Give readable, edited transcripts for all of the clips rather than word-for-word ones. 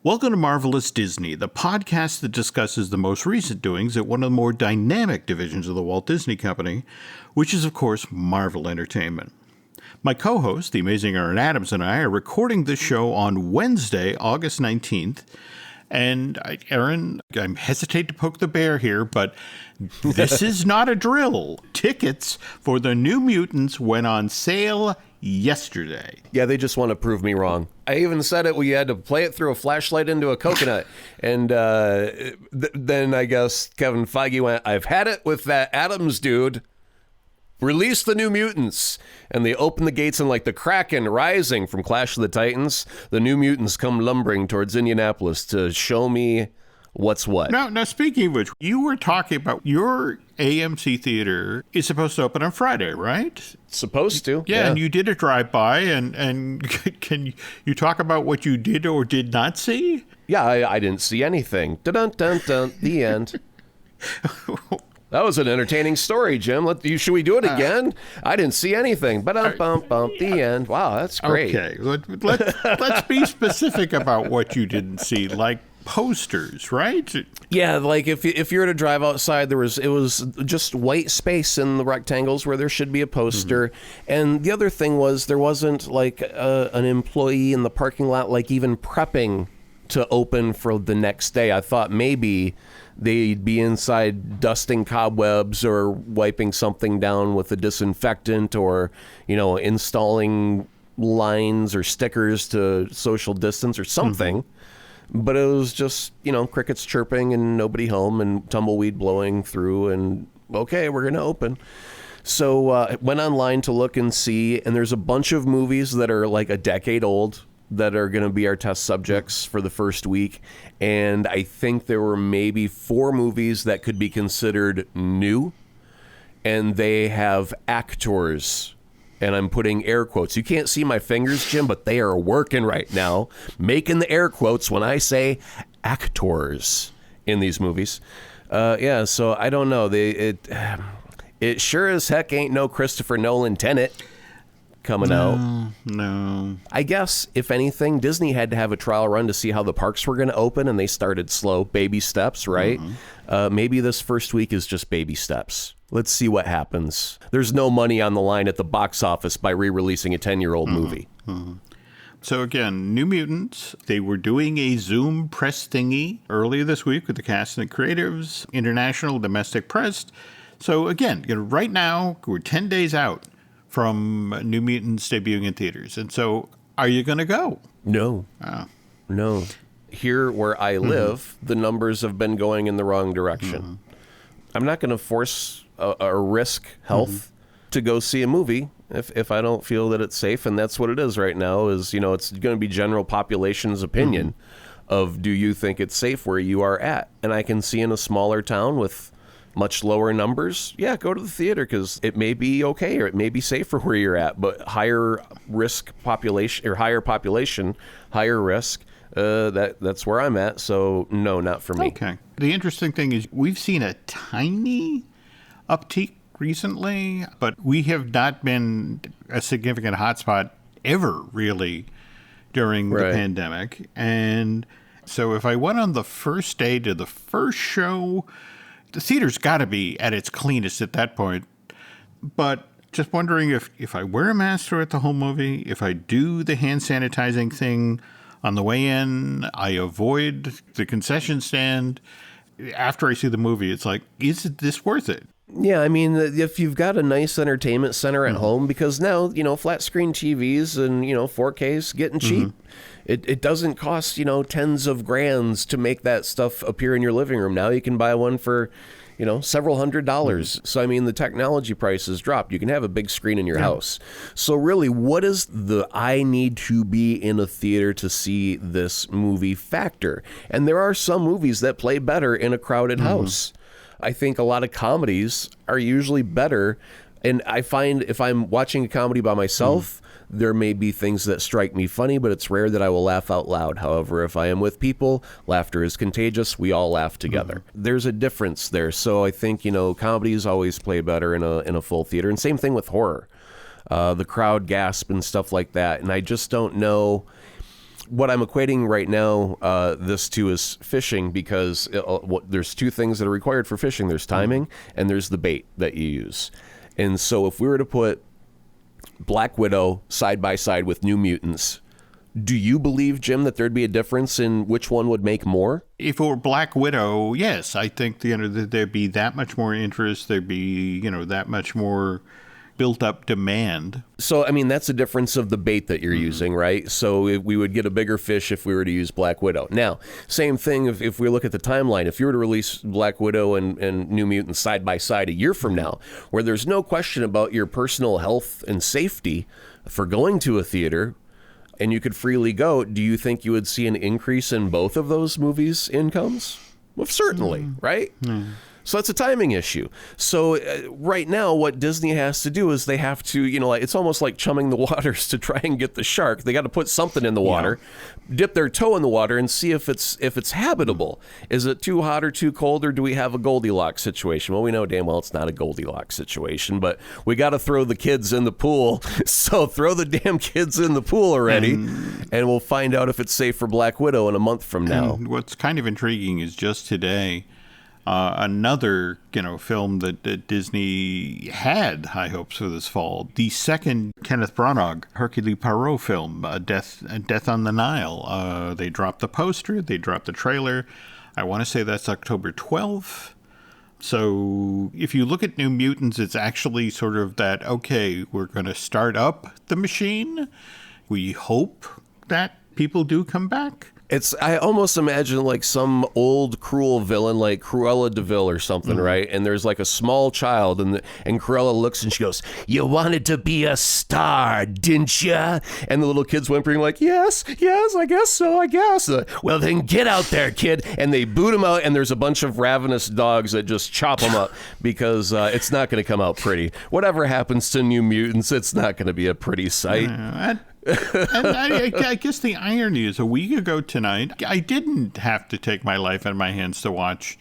Welcome to Marvelous Disney, the podcast that discusses the most recent doings at one of the more dynamic divisions of the Walt Disney Company, which is, of course, Marvel Entertainment. My co-host, the amazing Aaron Adams, and I are recording this show on Wednesday, August 19th. And Aaron, I hesitate to poke the bear here, but this is not a drill. Tickets for the New Mutants went on sale yesterday. Yeah, they just want to prove me wrong. I even said it. We had to play it through a flashlight into a coconut. And then I guess Kevin Feige went, I've had it with that Adams dude. Release the New Mutants. And they open the gates and like the Kraken rising from Clash of the Titans, the New Mutants come lumbering towards Indianapolis to show me what's what. Now, speaking of which, you were talking about your AMC theater is supposed to open on Friday, right? Supposed to. Yeah, and you did a drive-by, and can you talk about what you did or did not see? Yeah, I didn't see anything. Dun-dun-dun-dun, the end. That was an entertaining story, Jim. Should we do it again? I didn't see anything. Ba-dum-bum-bum, the end. Wow, that's great. Okay, let's be specific about what you didn't see, like posters, right? Yeah, like if you were to drive outside, it was just white space in the rectangles where there should be a poster. Mm-hmm. And the other thing was there wasn't like an employee in the parking lot, like even prepping to open for the next day. I thought maybe they'd be inside dusting cobwebs or wiping something down with a disinfectant or, installing lines or stickers to social distance or something. Mm-hmm. But it was just, crickets chirping and nobody home and tumbleweed blowing through and, okay, we're going to open. So I went online to look and see, and there's a bunch of movies that are like a decade old that are going to be our test subjects for the first week. And I think there were maybe 4 movies that could be considered new, and they have actors. And I'm putting air quotes. You can't see my fingers, Jim, but they are working right now, making the air quotes when I say actors in these movies. So I don't know. It sure as heck ain't no Christopher Nolan Tenet coming out. No. I guess, if anything, Disney had to have a trial run to see how the parks were going to open, and they started slow, baby steps, right? Mm-hmm. Maybe this first week is just baby steps. Let's see what happens. There's no money on the line at the box office by re-releasing a 10-year-old movie. Mm-hmm. So again, New Mutants, they were doing a Zoom press thingy earlier this week with the cast and the creatives, international, domestic press. So again, right now, we're 10 days out from New Mutants debuting in theaters. And so, are you going to go? No. Oh. No. Here where I live, the numbers have been going in the wrong direction. I'm not going to force or risk health to go see a movie if I don't feel that it's safe. And that's what it is right now is, it's going to be general population's opinion of do you think it's safe where you are at? And I can see in a smaller town with much lower numbers, go to the theater because it may be okay or it may be safer where you're at, but higher risk population or higher population, higher risk, that's where I'm at. So no, not for me. Okay. The interesting thing is we've seen a tiny uptick recently, but we have not been a significant hotspot ever really during the pandemic. And so if I went on the first day to the first show, the theater's got to be at its cleanest at that point. But just wondering if I wear a mask throughout the whole movie, if I do the hand sanitizing thing on the way in, I avoid the concession stand. After I see the movie, it's like, is this worth it? Yeah, I mean, if you've got a nice entertainment center at home, because now, flat screen TVs and, 4Ks getting cheap. It doesn't cost, tens of grands to make that stuff appear in your living room. Now you can buy one for, several $100s. So, I mean, the technology prices dropped. You can have a big screen in your house. So really, what is the I need to be in a theater to see this movie factor? And there are some movies that play better in a crowded house. I think a lot of comedies are usually better. And I find if I'm watching a comedy by myself, there may be things that strike me funny, but it's rare that I will laugh out loud. However, if I am with people, laughter is contagious. We all laugh together. There's a difference there. So I think, comedies always play better in a full theater. And same thing with horror. The crowd gasp and stuff like that. And I just don't know. what I'm equating right now, this to is fishing, because there's two things that are required for fishing. There's timing and there's the bait that you use. And so if we were to put Black Widow side by side with New Mutants, do you believe, Jim, that there'd be a difference in which one would make more? If it were Black Widow, yes, I think that there'd be that much more interest. There'd be, that much more built up demand. So, I mean, that's a difference of the bait that you're using, right? So we would get a bigger fish if we were to use Black Widow. Now, same thing if we look at the timeline. If you were to release Black Widow and New Mutants side by side a year from now, where there's no question about your personal health and safety for going to a theater, and you could freely go, do you think you would see an increase in both of those movies' incomes? Well, certainly, right? So that's a timing issue. So right now, what Disney has to do is they have to, it's almost like chumming the waters to try and get the shark. They got to put something in the water, dip their toe in the water, and see if it's habitable. Is it too hot or too cold, or do we have a Goldilocks situation? Well, we know damn well it's not a Goldilocks situation, but we got to throw the kids in the pool. So throw the damn kids in the pool already, and we'll find out if it's safe for Black Widow in a month from now. And what's kind of intriguing is just today, another, film that Disney had high hopes for this fall. The second Kenneth Branagh Hercule Poirot film, Death on the Nile. They dropped the poster. They dropped the trailer. I want to say that's October 12th. So if you look at New Mutants, it's actually sort of that, okay, we're going to start up the machine. We hope that people do come back. I almost imagine like some old cruel villain like Cruella de Vil or something, right? And there's like a small child, and Cruella looks and she goes, "You wanted to be a star, didn't you?" And the little kid's whimpering like, yes, I guess so, I guess. Well, then get out there, kid. And they boot him out, and there's a bunch of ravenous dogs that just chop him up because it's not going to come out pretty. Whatever happens to New Mutants, it's not going to be a pretty sight. And I guess the irony is, a week ago tonight, I didn't have to take my life in my hands to watch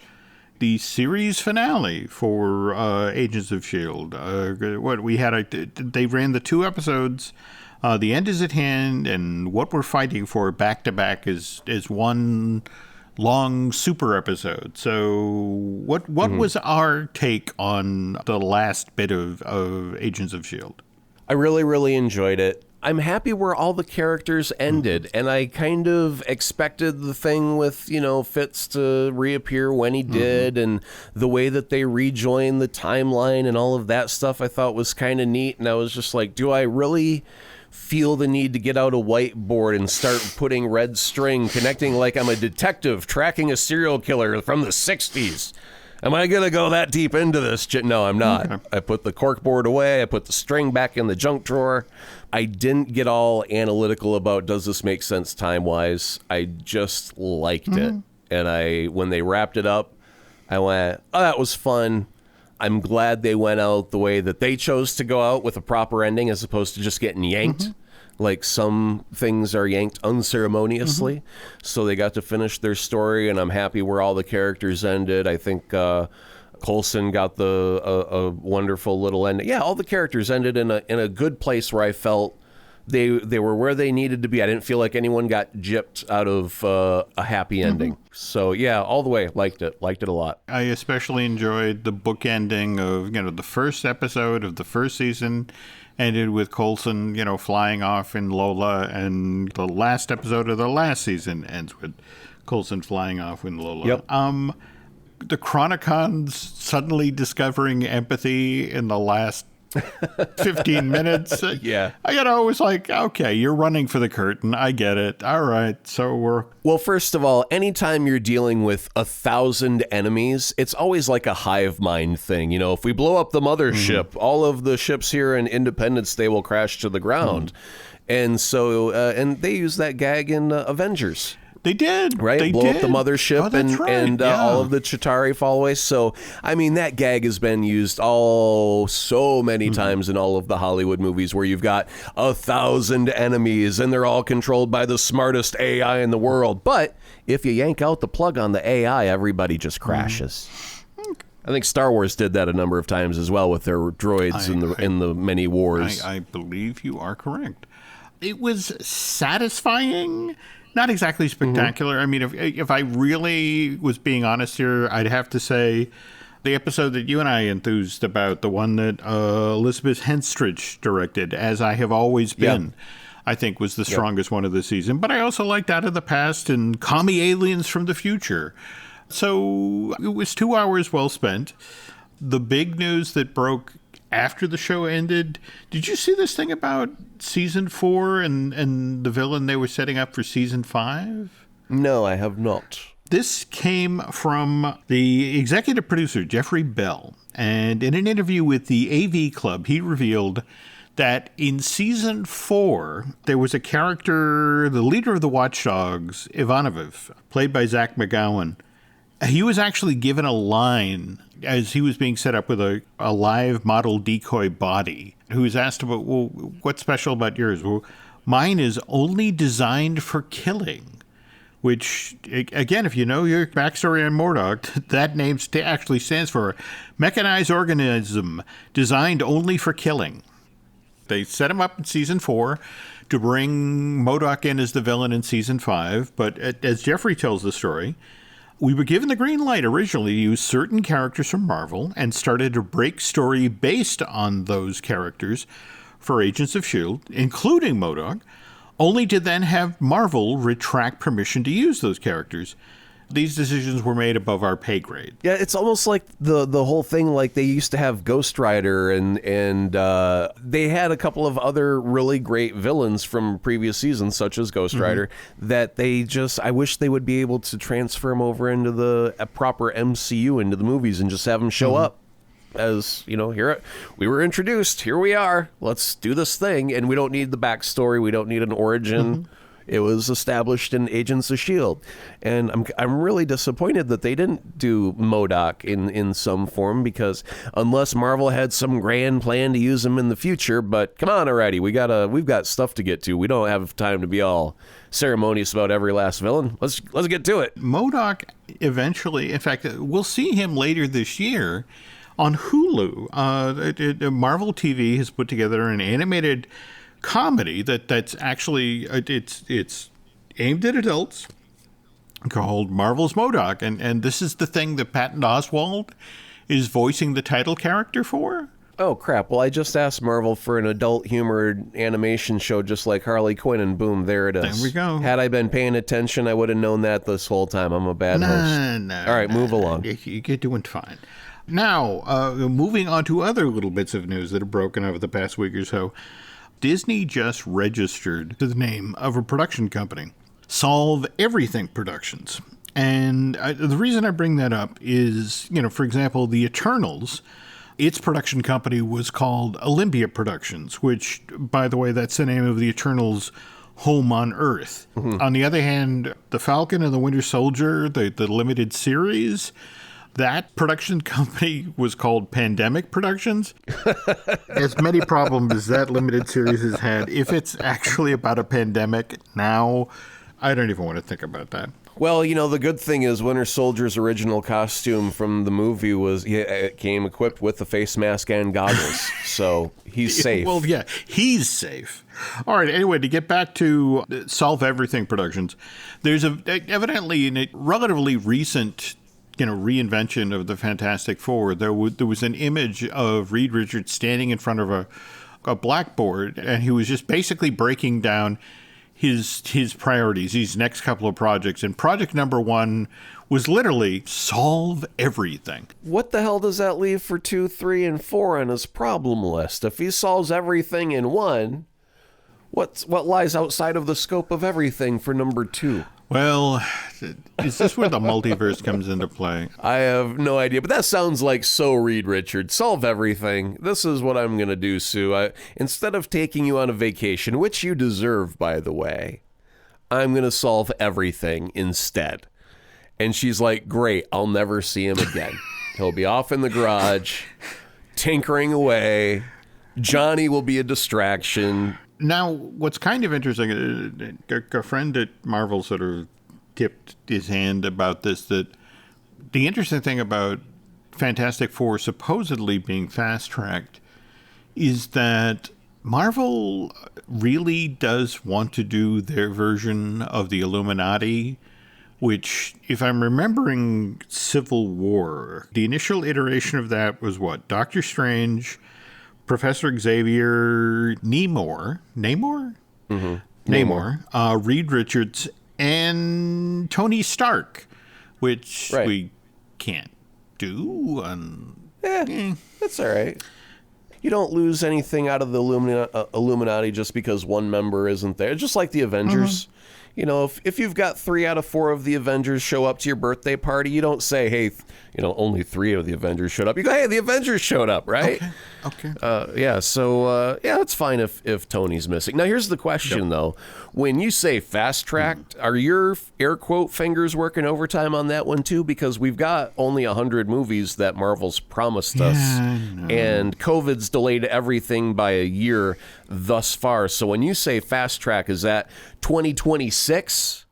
the series finale for Agents of S.H.I.E.L.D. They ran the 2 episodes. The end is at hand, and what we're fighting for back to back is one long super episode. So what was our take on the last bit of Agents of S.H.I.E.L.D.? I really, really enjoyed it. I'm happy where all the characters ended, and I kind of expected the thing with, Fitz to reappear when he did, and the way that they rejoined the timeline and all of that stuff I thought was kind of neat, and I was just like, do I really feel the need to get out a whiteboard and start putting red string, connecting like I'm a detective tracking a serial killer from the 60s? Am I going to go that deep into this? No, I'm not. Okay. I put the corkboard away. I put the string back in the junk drawer. I didn't get all analytical about, does this make sense time-wise? I just liked it. And when they wrapped it up, I went, oh, that was fun. I'm glad they went out the way that they chose to go out with a proper ending as opposed to just getting yanked. Like some things are yanked unceremoniously. So they got to finish their story, and I'm happy where all the characters ended. I think Coulson got a wonderful little ending. Yeah, all the characters ended in a good place where I felt they were where they needed to be. I didn't feel like anyone got gypped out of a happy ending. So yeah, all the way, liked it a lot. I especially enjoyed the book ending of the first episode of the first season. Ended with Coulson, flying off in Lola, and the last episode of the last season ends with Coulson flying off in Lola. Yep. The Chronicons suddenly discovering empathy in the last 15 minutes. Yeah. I was like, okay, you're running for the curtain. I get it. All right. So Well, first of all, anytime you're dealing with 1,000 enemies, it's always like a hive mind thing. If we blow up the mothership, all of the ships here in Independence Day will crash to the ground. And so, and they use that gag in Avengers. They did. Right? They blow did. up the mothership and yeah. all of the Chitauri fall away. So, I mean, that gag has been used so many times in all of the Hollywood movies where you've got 1,000 enemies and they're all controlled by the smartest AI in the world. But if you yank out the plug on the AI, everybody just crashes. I think Star Wars did that a number of times as well with their droids in the many wars. I believe you are correct. It was satisfying, not exactly spectacular. I mean, if I really was being honest here, I'd have to say the episode that you and I enthused about, the one that Elizabeth Henstridge directed, As I Have Always Been, I think was the strongest one of the season. But I also liked Out of the Past and Commie Aliens from the Future. So it was 2 hours well spent. The big news that broke after the show ended, did you see this thing about season 4 and the villain they were setting up for season 5? No, I have not. This came from the executive producer, Jeffrey Bell. And in an interview with the AV Club, he revealed that in season 4, there was a character, the leader of the Watchdogs, Ivanov, played by Zach McGowan. He was actually given a line as he was being set up with a live model decoy body, who was asked about, well, what's special about yours? Well, mine is only designed for killing, which, again, if you know your backstory on MODOK, that name actually stands for Mechanized Organism Designed Only for Killing. They set him up in season 4 to bring MODOK in as the villain in season 5, but as Jeffrey tells the story, we were given the green light originally to use certain characters from Marvel and started a break story based on those characters for Agents of S.H.I.E.L.D., including MODOK, only to then have Marvel retract permission to use those characters. These decisions were made above our pay grade. Yeah, it's almost like the whole thing, like they used to have Ghost Rider and they had a couple of other really great villains from previous seasons, such as Ghost Rider, that they just, I wish they would be able to transfer them over into the proper MCU, into the movies, and just have them show up. As, you know, here we were introduced, here we are, let's do this thing, and we don't need the backstory, we don't need an origin. It was established in Agents of S.H.I.E.L.D. And I'm really disappointed that they didn't do MODOK in some form, because unless Marvel had some grand plan to use him in the future, but come on already, we've got stuff to get to. We don't have time to be all ceremonious about every last villain. Let's get to it. MODOK eventually, in fact, we'll see him later this year on Hulu. Marvel TV has put together an animated comedy that's actually it's aimed at adults, called Marvel's MODOK, and this is the thing that Patton Oswalt is voicing the title character for. Oh crap, well, I just asked Marvel for an adult humored animation show just like Harley Quinn, and boom, there it is. There we go. Had I been paying attention, I would have known that this whole time. I'm a bad host. All right, move along. You're doing fine. Now, moving on to other little bits of news that have broken over the past week or so. Disney just registered the name of a production company, Solve Everything Productions. And the reason I bring that up is, for example, the Eternals, its production company was called Olympia Productions, which, by the way, that's the name of the Eternals' home on Earth. On the other hand, The Falcon and the Winter Soldier, the limited series, that production company was called Pandemic Productions. As many problems as that limited series has had, if it's actually about a pandemic now, I don't even want to think about that. Well, the good thing is Winter Soldier's original costume from the movie it came equipped with the face mask and goggles, so he's safe. Well, yeah, he's safe. All right, anyway, to get back to Solve Everything Productions, there's evidently a relatively recent reinvention of the Fantastic Four. There was an image of Reed Richards standing in front of a blackboard, and he was just basically breaking down his priorities, these next couple of projects. And project number 1 was literally solve everything. What the hell does that leave for 2, 3, and 4 on his problem list? If he solves everything in 1, what lies outside of the scope of everything for number 2? Well, is this where the multiverse comes into play? I have no idea, but that sounds like so Reed Richards. Solve everything. This is what I'm going to do, Sue. Instead of taking you on a vacation, which you deserve, by the way, I'm going to solve everything instead. And she's like, great, I'll never see him again. He'll be off in the garage, tinkering away. Johnny will be a distraction. Now, what's kind of interesting, a friend at Marvel sort of tipped his hand about this, that the interesting thing about Fantastic Four supposedly being fast-tracked is that Marvel really does want to do their version of the Illuminati, which, if I'm remembering Civil War, the initial iteration of that was what? Doctor Strange, Professor Xavier, Namor, Reed Richards, and Tony Stark, which we can't do. That's all right. You don't lose anything out of the Illuminati just because one member isn't there. Just like the Avengers. You know, if you've got 3 out of 4 of the Avengers show up to your birthday party, you don't say, hey, only 3 of the Avengers showed up. You go, hey, the Avengers showed up, right? Okay. So it's fine if Tony's missing. Now, here's the question, though. When you say fast-tracked, are your air quote fingers working overtime on that one, too? Because we've got only 100 movies that Marvel's promised us, and COVID's delayed everything by a year thus far. So when you say fast-track, is that 2026?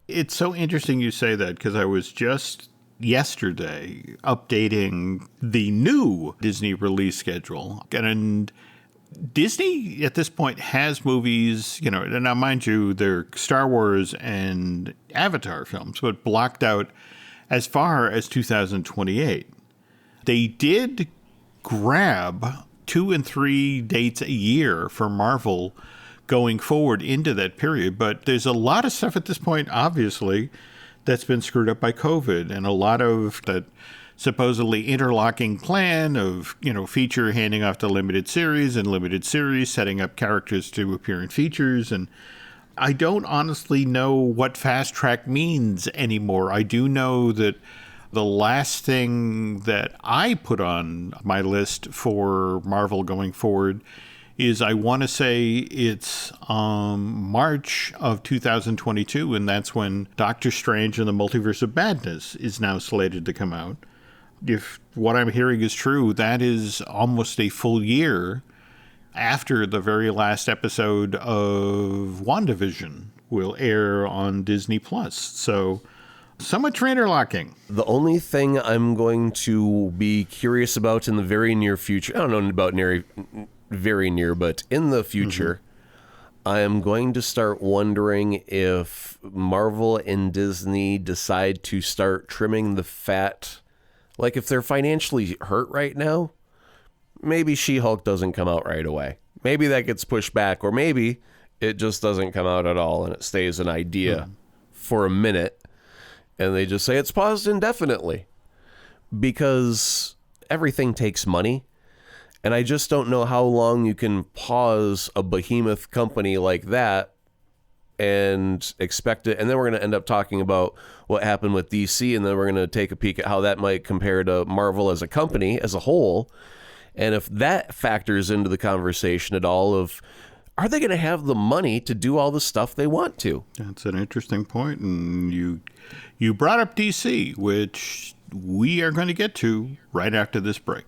It's so interesting you say that, because I was just yesterday updating the new Disney release schedule. And Disney at this point has movies, and now mind you, they're Star Wars and Avatar films, but blocked out as far as 2028. They did grab 2 and 3 dates a year for Marvel going forward into that period. But there's a lot of stuff at this point, obviously, that's been screwed up by COVID, and a lot of that supposedly interlocking plan of, feature handing off to limited series and limited series, setting up characters to appear in features. And I don't honestly know what fast track means anymore. I do know that the last thing that I put on my list for Marvel going forward is, I want to say it's March of 2022, and that's when Doctor Strange and the Multiverse of Madness is now slated to come out. If what I'm hearing is true, that is almost a full year after the very last episode of WandaVision will air on Disney+. So much interlocking. The only thing I'm going to be curious about in the very near future, I don't know about very near, but in the future, I am going to start wondering if Marvel and Disney decide to start trimming the fat. Like, if they're financially hurt right now, maybe She-Hulk doesn't come out right away. Maybe that gets pushed back, or maybe it just doesn't come out at all and it stays an idea for a minute, and they just say it's paused indefinitely, because everything takes money. And I just don't know how long you can pause a behemoth company like that and expect it. And then we're going to end up talking about what happened with DC, and then we're going to take a peek at how that might compare to Marvel as a company as a whole. And if that factors into the conversation at all of, are they going to have the money to do all the stuff they want to? That's an interesting point. And you brought up DC, which we are going to get to right after this break.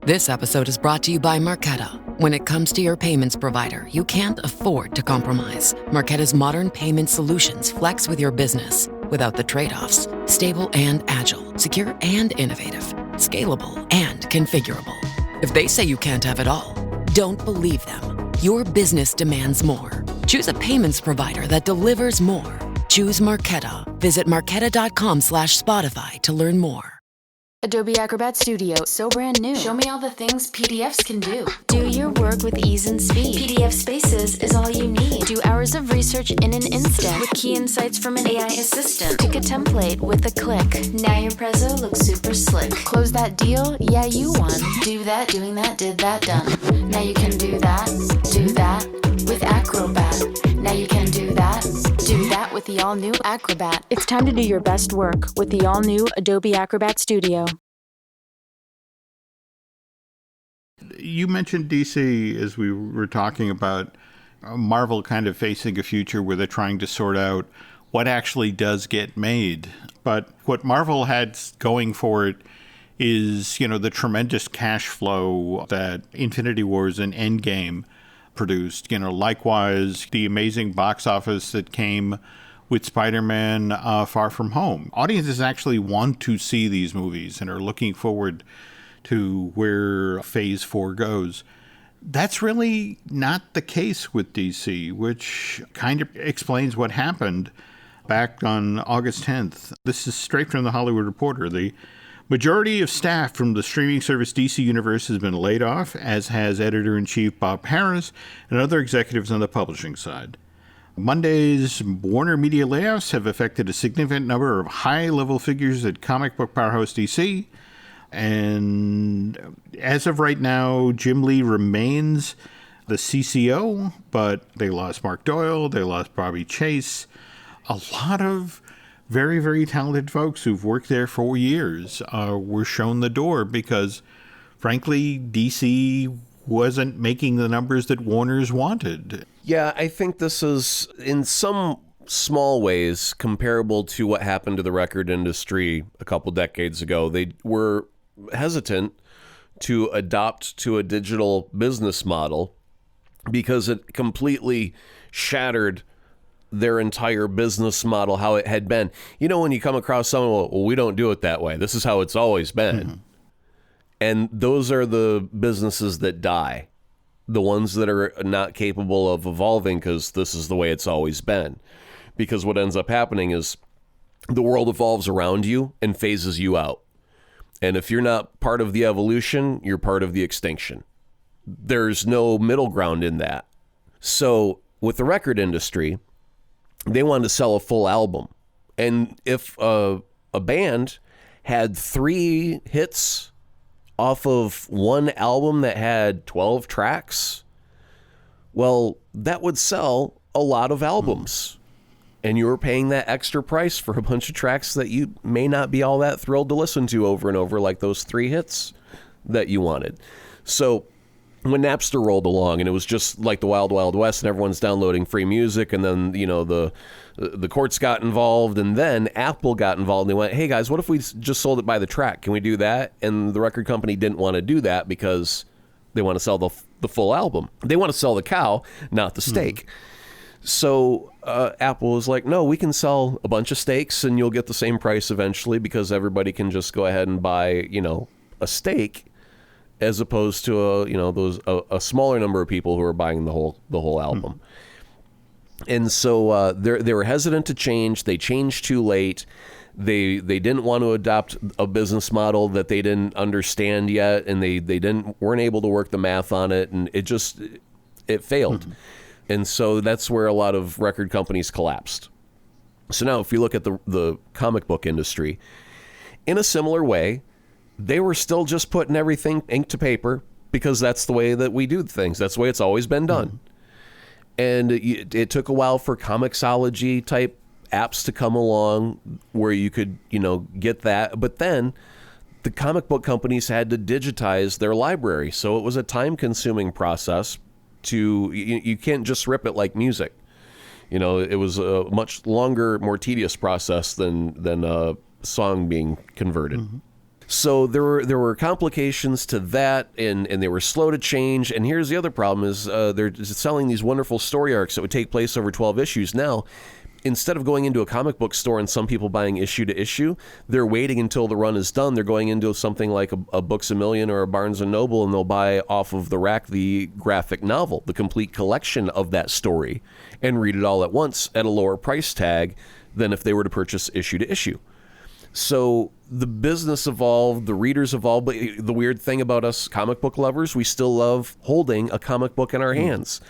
This episode is brought to you by Marqeta. When it comes to your payments provider, you can't afford to compromise. Marqeta's modern payment solutions flex with your business without the trade-offs. Stable and agile, secure and innovative, scalable and configurable. If they say you can't have it all, don't believe them. Your business demands more. Choose a payments provider that delivers more. Choose Marqeta. Visit marqeta.com/Spotify to learn more. Adobe Acrobat Studio, so brand new. Show me all the things PDFs can do. Do your work with ease and speed. PDF Spaces is all you need. Do hours of research in an instant with key insights from an AI assistant. Pick a template with a click. Now your prezzo looks super slick. Close that deal? Yeah, you won. Do that, doing that, did that, done. Now you can do that with Acrobat. Now you can do that with the all-new Acrobat. It's time to do your best work with the all-new Adobe Acrobat Studio. You mentioned DC as we were talking about Marvel kind of facing a future where they're trying to sort out what actually does get made. But what Marvel had going for it is, the tremendous cash flow that Infinity Wars and Endgame produced. Likewise, the amazing box office that came with Spider-Man Far From Home. Audiences actually want to see these movies and are looking forward to where Phase 4 goes. That's really not the case with DC, which kind of explains what happened back on August 10th. This is straight from the Hollywood Reporter. The majority of staff from the streaming service DC Universe has been laid off, as has editor-in-chief Bob Harras and other executives on the publishing side. Monday's Warner Media layoffs have affected a significant number of high-level figures at comic book powerhouse DC. And as of right now, Jim Lee remains the CCO, but they lost Mark Doyle, they lost Bobby Chase. A lot of very, very talented folks who've worked there for years were shown the door because, frankly, DC wasn't making the numbers that Warner's wanted. Yeah, I think this is, in some small ways, comparable to what happened to the record industry a couple decades ago. They were hesitant to adopt to a digital business model because it completely shattered their entire business model, how it had been. You know, when you come across someone, well, we don't do it that way. This is how it's always been. Mm-hmm. And those are the businesses that die, the ones that are not capable of evolving because this is the way it's always been. Because what ends up happening is the world evolves around you and phases you out. And if you're not part of the evolution, you're part of the extinction. There's no middle ground in that. So with the record industry, they wanted to sell a full album. And if a band had 3 hits off of one album that had 12 tracks, well, that would sell a lot of albums. And you were paying that extra price for a bunch of tracks that you may not be all that thrilled to listen to over and over, like those 3 hits that you wanted. So when Napster rolled along and it was just like the Wild Wild West and everyone's downloading free music, and then, you know, the courts got involved, and then Apple got involved, and they went, hey guys, what if we just sold it by the track? Can we do that? And the record company didn't want to do that because they want to sell the full album. They want to sell the cow, not the steak. So Apple was like, no, we can sell a bunch of steaks and you'll get the same price eventually because everybody can just go ahead and buy, you know, a steak, as opposed to a smaller number of people who are buying the whole album. And so they were hesitant to change. They changed too late. They didn't want to adopt a business model that they didn't understand yet, and they weren't able to work the math on it, and it failed. And so that's where a lot of record companies collapsed. So now if you look at the comic book industry, in a similar way, they were still just putting everything ink to paper because that's the way that we do things. That's the way it's always been done. And it took a while for Comixology type apps to come along where you could, get that. But then the comic book companies had to digitize their library. So it was a time-consuming process. You can't just rip it like music. It was a much longer, more tedious process than a song being converted. So there were complications to that, and they were slow to change. And here's the other problem is they're selling these wonderful story arcs that would take place over 12 issues. Now, instead of going into a comic book store and some people buying issue to issue, they're waiting until the run is done. They're going into something like a Books A Million or a Barnes & Noble, and they'll buy off of the rack the graphic novel, the complete collection of that story, and read it all at once at a lower price tag than if they were to purchase issue to issue. So the business evolved, the readers evolved, but the weird thing about us comic book lovers, we still love holding a comic book in our hands.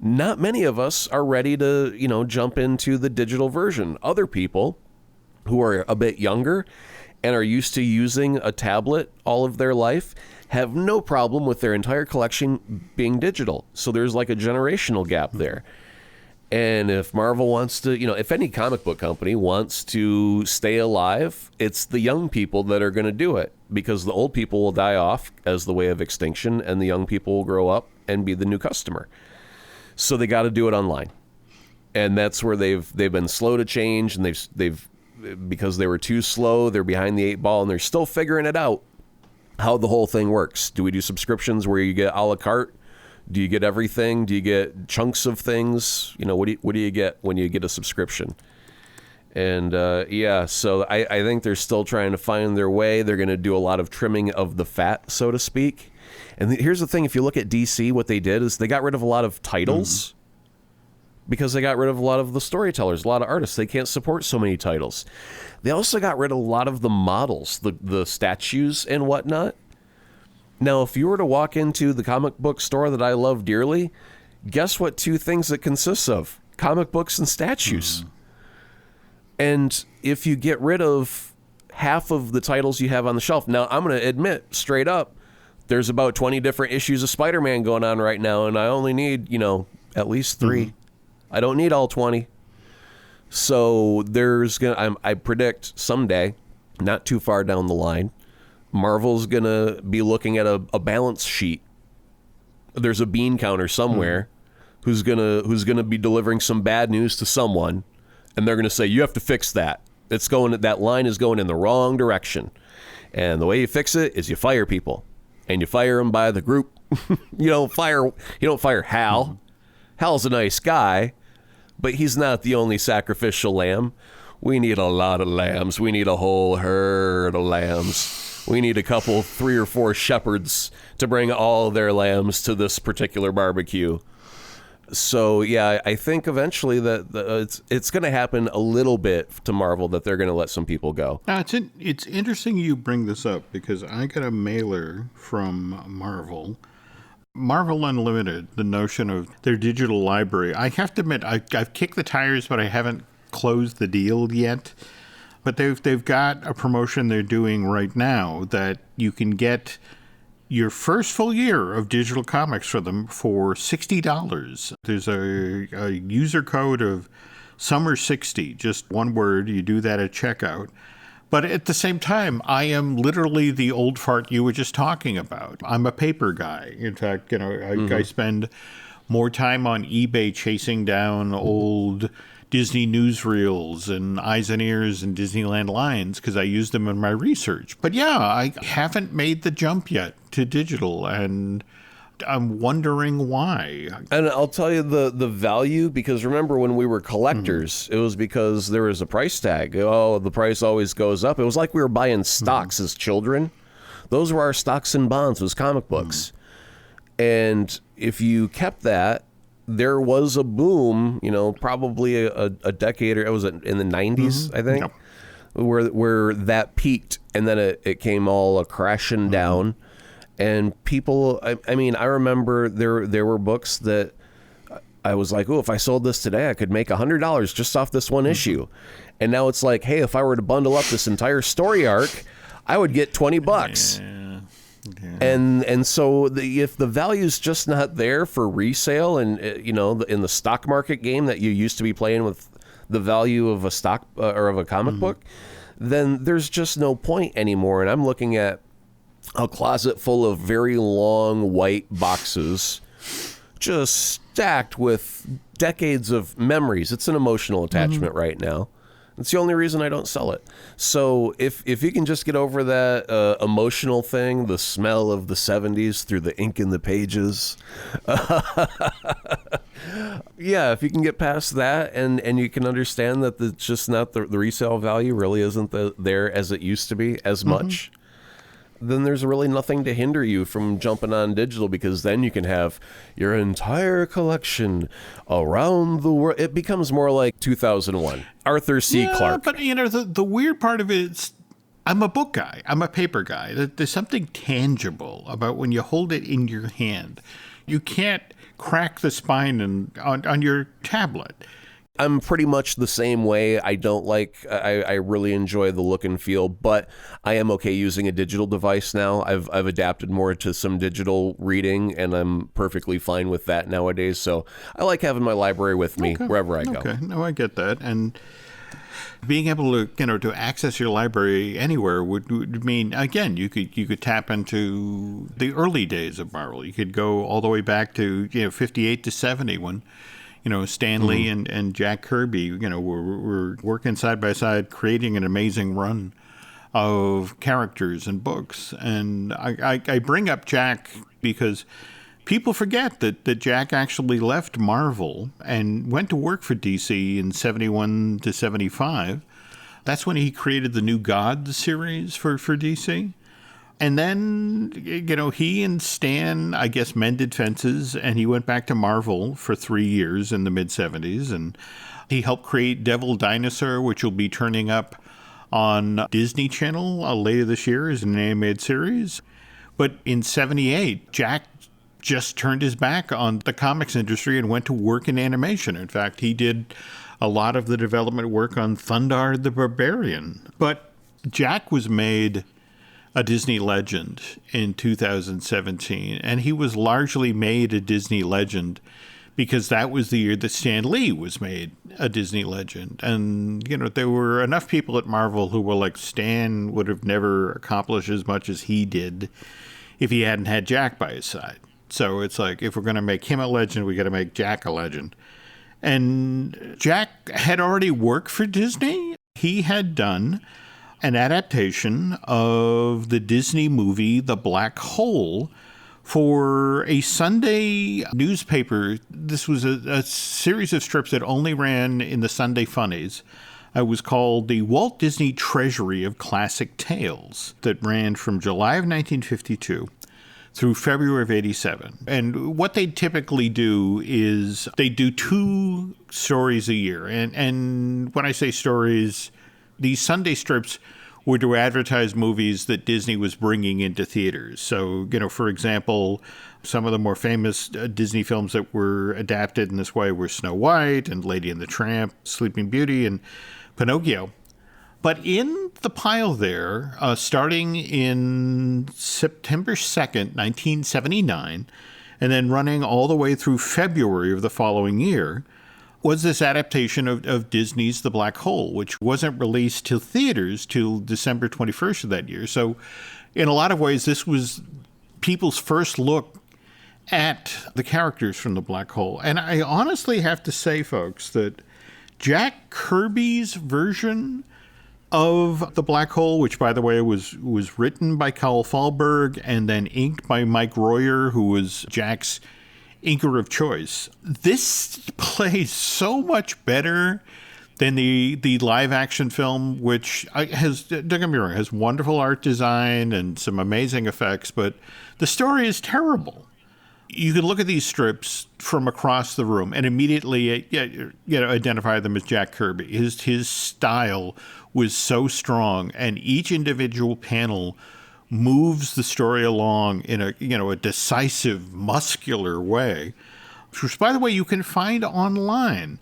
Not many of us are ready to, jump into the digital version. Other people who are a bit younger and are used to using a tablet all of their life have no problem with their entire collection being digital. So there's like a generational gap there. And if Marvel wants to, if any comic book company wants to stay alive, it's the young people that are going to do it, because the old people will die off as the way of extinction, and the young people will grow up and be the new customer. So they got to do it online. And that's where they've been slow to change, and they've because they were too slow, they're behind the 8 ball, and they're still figuring it out how the whole thing works. Do we do subscriptions where you get a la carte? Do you get everything? Do you get chunks of things? What do you get when you get a subscription? And so I think they're still trying to find their way. They're going to do a lot of trimming of the fat, so to speak. And here's the thing. If you look at DC, what they did is they got rid of a lot of titles because they got rid of a lot of the storytellers, a lot of artists. They can't support so many titles. They also got rid of a lot of the models, the statues and whatnot. Now, if you were to walk into the comic book store that I love dearly, guess what two things it consists of? Comic books and statues. And if you get rid of half of the titles you have on the shelf, now I'm going to admit straight up, there's about 20 different issues of Spider-Man going on right now, and I only need, at least 3. I don't need all 20. So I predict someday, not too far down the line, Marvel's going to be looking at a balance sheet. There's a bean counter somewhere who's gonna be delivering some bad news to someone, and they're going to say, you have to fix that. That line is going in the wrong direction. And the way you fix it is you fire people. And you fire them by the group. You don't fire Hal. Hal's a nice guy, but he's not the only sacrificial lamb. We need a lot of lambs. We need a whole herd of lambs. We need 3 or 4 shepherds to bring all their lambs to this particular barbecue. So, yeah, I think eventually that it's going to happen a little bit to Marvel that they're going to let some people go. Now, it's interesting you bring this up because I got a mailer from Marvel Unlimited, the notion of their digital library. I have to admit, I've kicked the tires, but I haven't closed the deal yet. But they've got a promotion they're doing right now that you can get your first full year of digital comics for them for $60. There's a user code of Summer60, just one word. You do that at checkout. But at the same time, I am literally the old fart you were just talking about. I'm a paper guy. In fact, I spend more time on eBay chasing down old Disney newsreels and eyes and ears and Disneyland lines because I use them in my research. But yeah, I haven't made the jump yet to digital, and I'm wondering why. And I'll tell you the value, because remember when we were collectors, it was because there was a price tag. Oh, the price always goes up. It was like we were buying stocks as children. Those were our stocks and bonds, was comic books. And if you kept that, there was a boom, probably a decade, or it was in the 90s, I think, where that peaked, and then it came all crashing down. And people, I mean, I remember there were books that I was like, oh, if I sold this today, I could make $100 just off this one issue. And now it's like, hey, if I were to bundle up this entire story arc, I would get $20. Yeah. And so if the value's just not there for resale, and in the stock market game that you used to be playing with the value of a stock or of a comic book, then there's just no point anymore. And I'm looking at a closet full of very long white boxes just stacked with decades of memories. It's an emotional attachment right now. It's the only reason I don't sell it. So if you can just get over that emotional thing, the smell of the 70s through the ink in the pages, yeah, if you can get past that and you can understand that it's just not the resale value really isn't there as it used to be as much, then there's really nothing to hinder you from jumping on digital, because then you can have your entire collection around the world. It becomes more like 2001, Arthur C. Clarke. But, the weird part of it is I'm a book guy. I'm a paper guy. There's something tangible about when you hold it in your hand. You can't crack the spine on your tablet. I'm pretty much the same way. I really enjoy the look and feel, but I am okay using a digital device now. I've adapted more to some digital reading, and I'm perfectly fine with that nowadays. So I like having my library with me wherever I go. Okay, no, I get that. And being able to access your library anywhere would mean, again, you could tap into the early days of Marvel. You could go all the way back to 58 to 70 when Stan Lee and Jack Kirby, were working side by side, creating an amazing run of characters and books. And I bring up Jack because people forget that Jack actually left Marvel and went to work for DC in 71 to 75. That's when he created the New Gods series for DC. And then, he and Stan, I guess, mended fences, and he went back to Marvel for 3 years in the mid-70s. And he helped create Devil Dinosaur, which will be turning up on Disney Channel later this year as an animated series. But in 78, Jack just turned his back on the comics industry and went to work in animation. In fact, he did a lot of the development work on Thundarr the Barbarian. But Jack was made a Disney legend in 2017, and he was largely made a Disney legend because that was the year that Stan Lee was made a Disney legend. And, there were enough people at Marvel who were like, Stan would have never accomplished as much as he did if he hadn't had Jack by his side. So it's like, if we're going to make him a legend, we got to make Jack a legend. And Jack had already worked for Disney. He had done an adaptation of the Disney movie The Black Hole for a Sunday newspaper. This was a series of strips that only ran in the Sunday Funnies. It was called the Walt Disney Treasury of Classic Tales, that ran from July of 1952 through February of 87. And what they typically do is they do 2 stories a year. And when I say stories, these Sunday strips were to advertise movies that Disney was bringing into theaters. So, for example, some of the more famous Disney films that were adapted in this way were Snow White and Lady and the Tramp, Sleeping Beauty, and Pinocchio. But in the pile there, starting in September 2nd, 1979, and then running all the way through February of the following year, was this adaptation of Disney's The Black Hole, which wasn't released to theaters till December 21st of that year. So in a lot of ways, this was people's first look at the characters from The Black Hole. And I honestly have to say, folks, that Jack Kirby's version of The Black Hole, which, by the way, was written by Carl Fahlberg and then inked by Mike Royer, who was Jack's inker of choice. This plays so much better than the live action film, which has, don't get me wrong, has wonderful art design and some amazing effects, but the story is terrible. You can look at these strips from across the room and immediately identify them as Jack Kirby. His style was so strong, and each individual panel moves the story along in a decisive, muscular way, which, by the way, you can find online.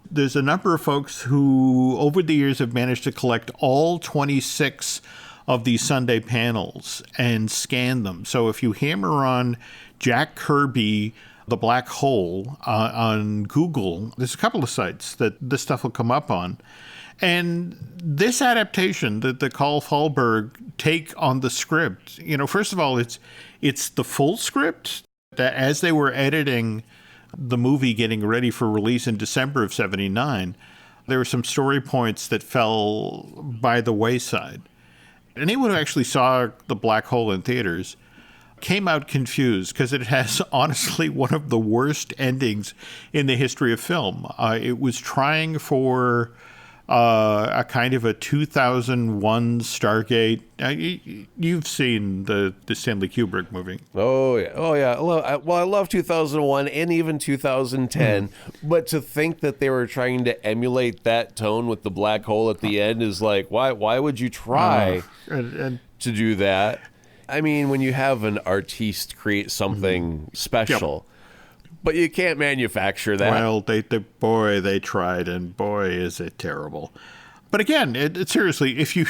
There's a number of folks who, over the years, have managed to collect all 26 of these Sunday panels and scan them. So if you hammer on Jack Kirby, The Black Hole on Google, there's a couple of sites that this stuff will come up on. And this adaptation, the Carl Fahlberg take on the script, first of all, it's the full script that as they were editing the movie, getting ready for release in December of 79, there were some story points that fell by the wayside. Anyone who actually saw The Black Hole in theaters came out confused because it has honestly one of the worst endings in the history of film. It was trying for a kind of a 2001 Stargate. You've seen the Stanley Kubrick movie. Oh yeah. I love 2001 and even 2010. But to think that they were trying to emulate that tone with The Black Hole at the end is like, why would you try to do that? I mean, when you have an artiste create something special. Yep. But you can't manufacture that. Well, they tried, and boy, is it terrible. But again, seriously, if you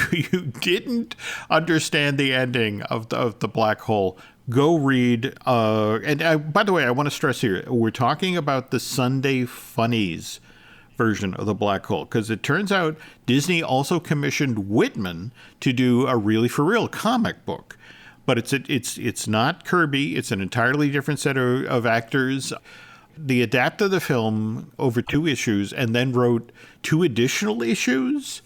didn't understand the ending of the Black Hole, go read. By the way, I want to stress here, we're talking about the Sunday Funnies version of the Black Hole, because it turns out Disney also commissioned Whitman to do a really for real comic book. But it's not Kirby. It's an entirely different set of actors. They adapted the film over 2 issues and then wrote 2 additional issues,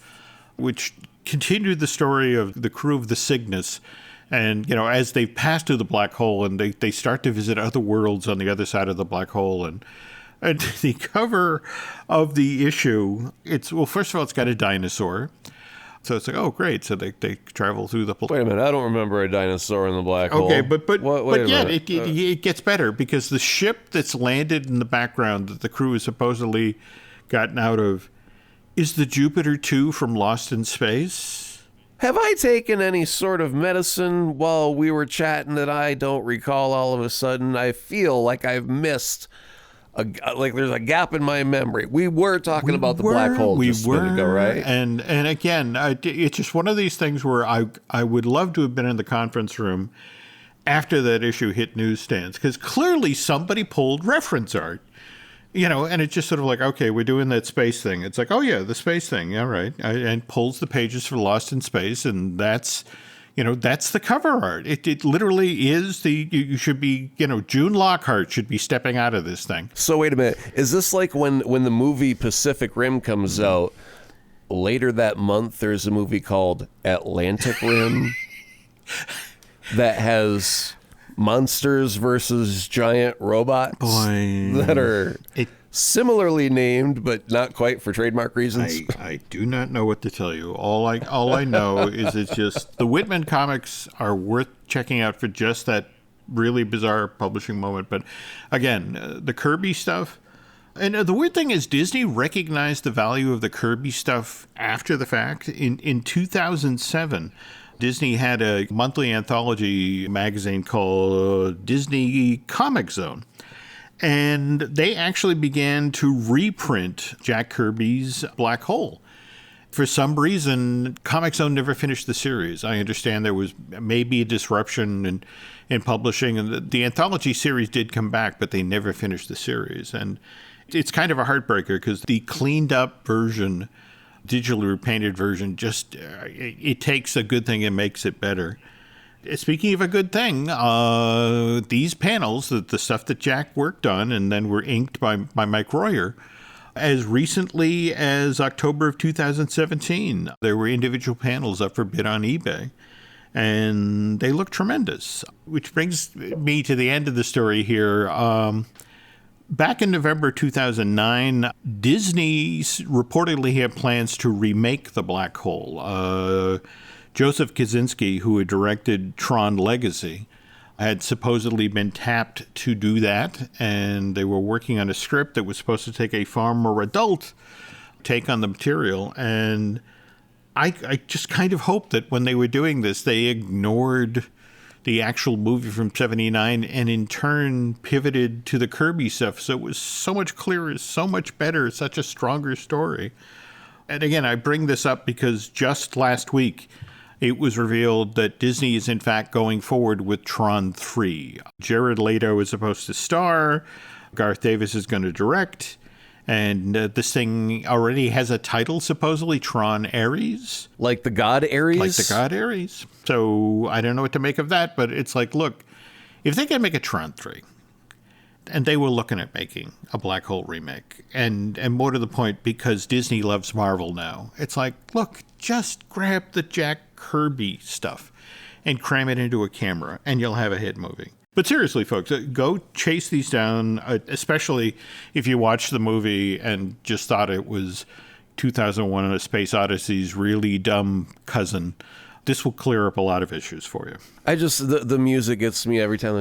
which continued the story of the crew of the Cygnus And, as they pass through the black hole and they start to visit other worlds on the other side of the black hole. And the cover of the issue, first of all, it's got a dinosaur. So it's like, oh, great. So they travel through the... Wait a minute. I don't remember a dinosaur in the black hole. Okay, but yeah, it gets better because the ship that's landed in the background that the crew has supposedly gotten out of is the Jupiter 2 from Lost in Space. Have I taken any sort of medicine while we were chatting that I don't recall all of a sudden? I feel like I've missed... like there's a gap in my memory. We were talking about the black hole just a minute ago, right? And again, it's just one of these things where I would love to have been in the conference room after that issue hit newsstands, because clearly somebody pulled reference art, and it's just sort of like, okay, we're doing that space thing. It's like, oh yeah, the space thing, yeah, right, and pulls the pages for Lost in Space, and that's the cover art. It literally is you should be, June Lockhart should be stepping out of this thing. So wait a minute. Is this like when the movie Pacific Rim comes out, later that month there's a movie called Atlantic Rim that has monsters versus giant robots that are similarly named, but not quite for trademark reasons? I do not know what to tell you. All I know is it's just the Whitman comics are worth checking out for just that really bizarre publishing moment. But again, the Kirby stuff. And the weird thing is Disney recognized the value of the Kirby stuff after the fact. In 2007, Disney had a monthly anthology magazine called Disney Comic Zone. And they actually began to reprint Jack Kirby's Black Hole. For some reason, Comic Zone never finished the series. I understand there was maybe a disruption in publishing, and the anthology series did come back, but they never finished the series. And it's kind of a heartbreaker because the cleaned up version, digitally repainted version, just it takes a good thing and makes it better. Speaking of a good thing, these panels, the stuff that Jack worked on and then were inked by Mike Royer, as recently as October of 2017, there were individual panels up for bid on eBay, and they look tremendous, which brings me to the end of the story here. Back in November 2009, Disney reportedly had plans to remake The Black Hole. Joseph Kosinski, who had directed Tron Legacy, had supposedly been tapped to do that, and they were working on a script that was supposed to take a far more adult take on the material. And I just kind of hoped that when they were doing this, they ignored the actual movie from 79 and in turn pivoted to the Kirby stuff. So it was so much clearer, so much better, such a stronger story. And again, I bring this up because just last week, it was revealed that Disney is in fact going forward with Tron 3. Jared Leto is supposed to star, Garth Davis is going to direct, and this thing already has a title, supposedly, Tron Ares. Like the god Ares? Like the god Ares. So I don't know what to make of that, but it's like, look, if they can make a Tron 3, and they were looking at making a Black Hole remake, and more to the point, because Disney loves Marvel now, it's like, look, just grab the Jack Kirby stuff and cram it into a camera, and you'll have a hit movie. But seriously, folks, go chase these down, especially if you watched the movie and just thought it was 2001 A Space Odyssey's really dumb cousin. This will clear up a lot of issues for you. I just, the music gets me every time.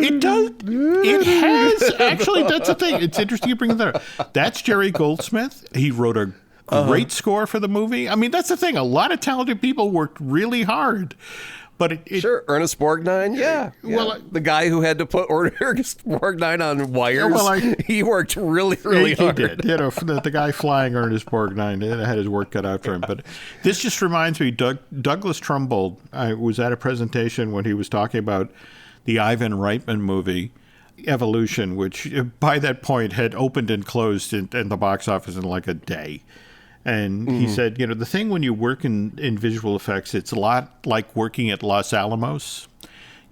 It does. It has. Actually, that's the thing. It's interesting you bring that up. That's Jerry Goldsmith. He wrote a great score for the movie. I mean, that's the thing. A lot of talented people worked really hard. But sure, Ernest Borgnine, yeah. Well, the guy who had to put Ernest Borgnine on wires, he worked really hard. He did. The guy flying Ernest Borgnine had his work cut out for him. But this just reminds me, Douglas Trumbull, I was at a presentation when he was talking about the Ivan Reitman movie, Evolution, which by that point had opened and closed in the box office in like a day. And he said, the thing when you work in visual effects, it's a lot like working at Los Alamos.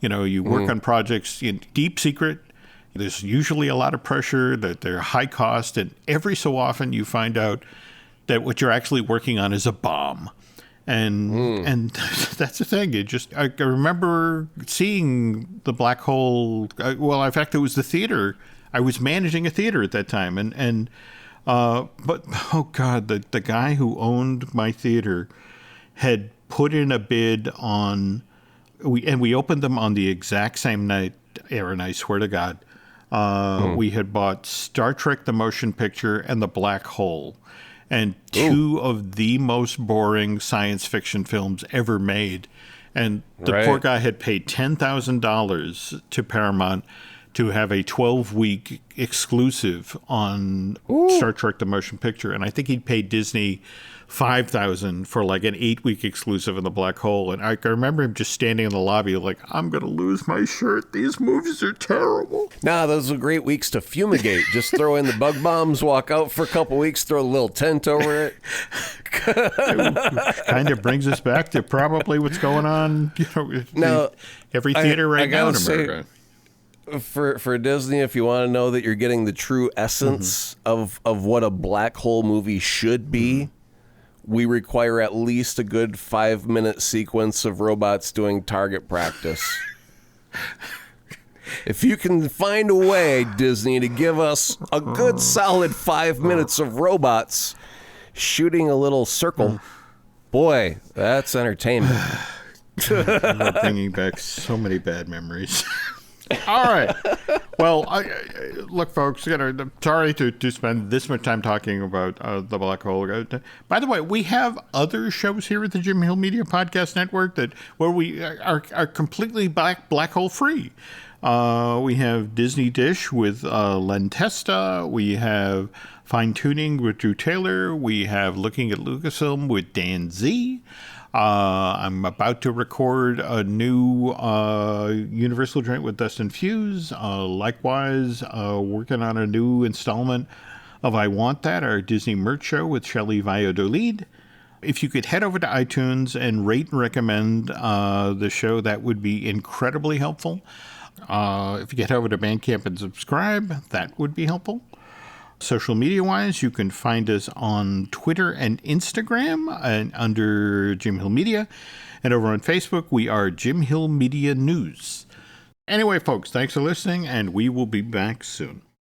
You work on projects in deep secret. There's usually a lot of pressure, that they're high cost, and every so often you find out that what you're actually working on is a bomb. And that's the thing. I remember seeing the black hole. Well, in fact, it was the theater. I was managing a theater at that time, but oh God, the guy who owned my theater had put in a bid on. We opened them on the exact same night, Aaron. I swear to God, we had bought Star Trek: The Motion Picture and The Black Hole. And two of the most boring science fiction films ever made. And the poor guy had paid $10,000 to Paramount to have a 12-week exclusive on Star Trek: The Motion Picture. And I think he'd paid Disney $5,000 for like an 8-week exclusive in The Black Hole. And I remember him just standing in the lobby like, I'm going to lose my shirt. These movies are terrible. Nah, those are great weeks to fumigate. Just throw in the bug bombs, walk out for a couple weeks, throw a little tent over it. It kind of brings us back to probably what's going on, now, every theater right now in say, America. For Disney, if you want to know that you're getting the true essence of what a black hole movie should be, we require at least a good 5-minute sequence of robots doing target practice. If you can find a way, Disney, to give us a good solid 5 minutes of robots shooting a little circle, boy, that's entertainment. We're bringing back so many bad memories. All right. Well, look, folks, sorry to spend this much time talking about the black hole. By the way, we have other shows here at the Jim Hill Media Podcast Network where we are completely black hole free. We have Disney Dish with Len Testa. We have Fine Tuning with Drew Taylor. We have Looking at Lucasfilm with Dan Z. I'm about to record a new Universal joint with Dustin Fuse. Likewise, working on a new installment of I Want That, our Disney merch show with Shelley Valladolid. If you could head over to iTunes and rate and recommend the show, that would be incredibly helpful. If you get over to Bandcamp and subscribe, that would be helpful. Social media-wise, you can find us on Twitter and Instagram under Jim Hill Media. And over on Facebook, we are Jim Hill Media News. Anyway, folks, thanks for listening, and we will be back soon.